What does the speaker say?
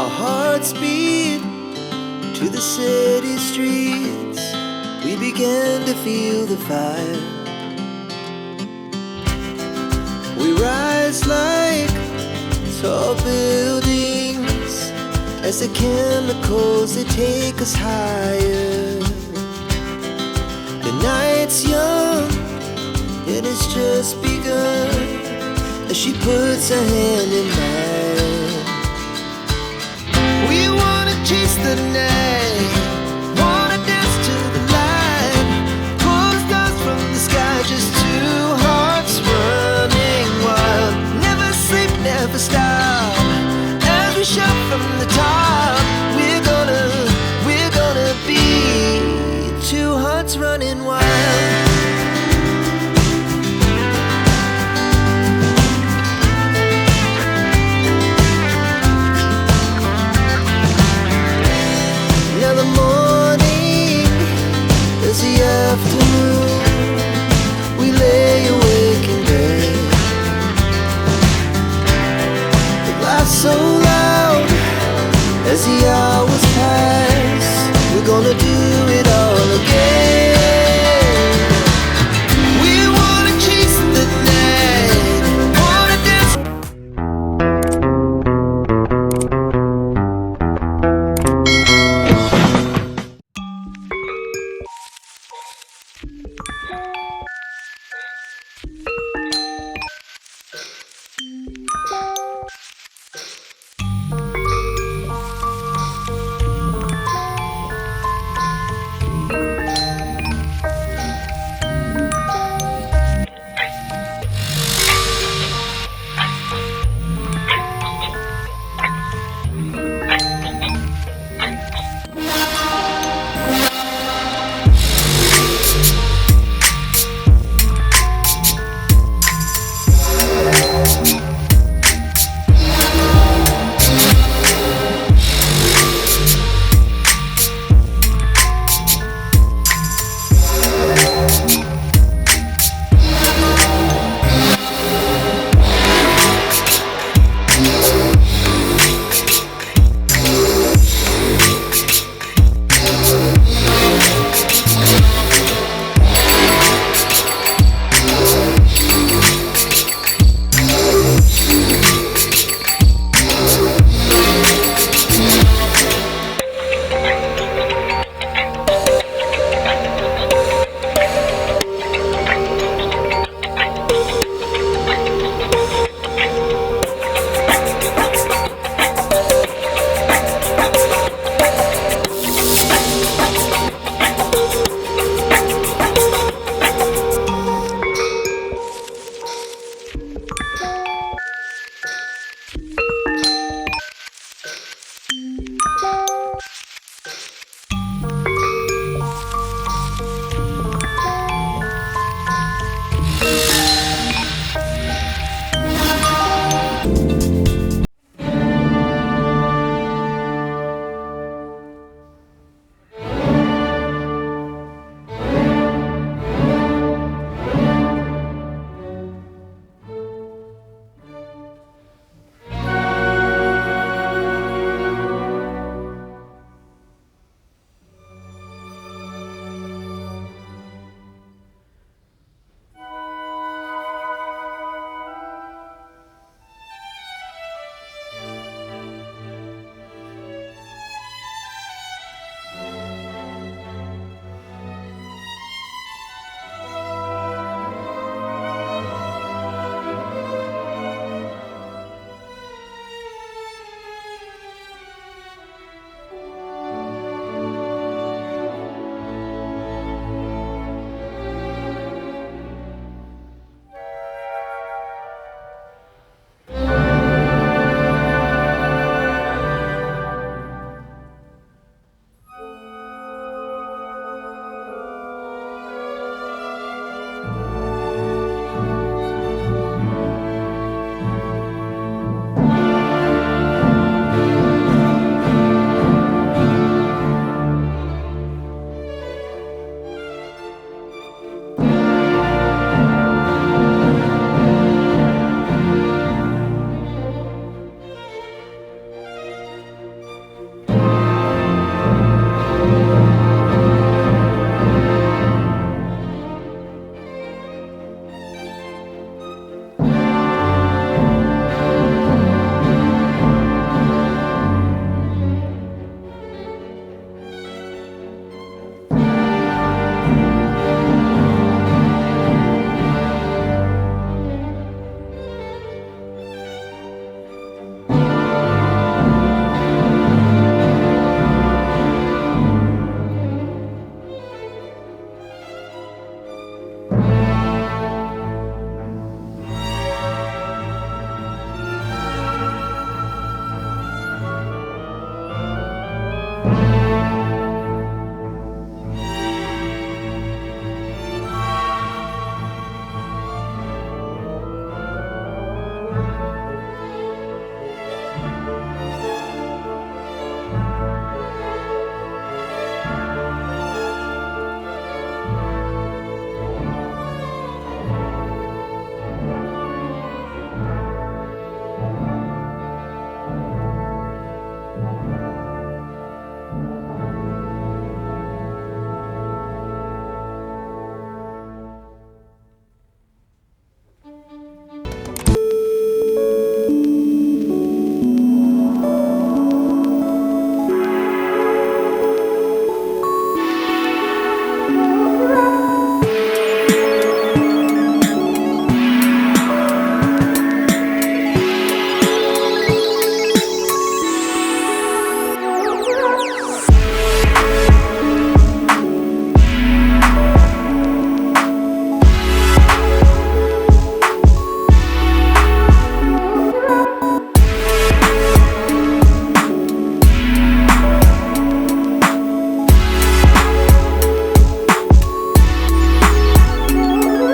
Our hearts beat to the city streets. We began to feel the fire. We rise like tall buildings as the chemicals, they take us higher. The night's young, it has just begun, as she puts her hand in mine. We wanna chase the night, wanna dance to the light, pull the stars from the sky, just two hearts running wild. Never sleep, never stop, as we shout from the top. We're gonna be two hearts running wild. Now the morning is the afternoon. We lay awake in bed. The laughs so loud as the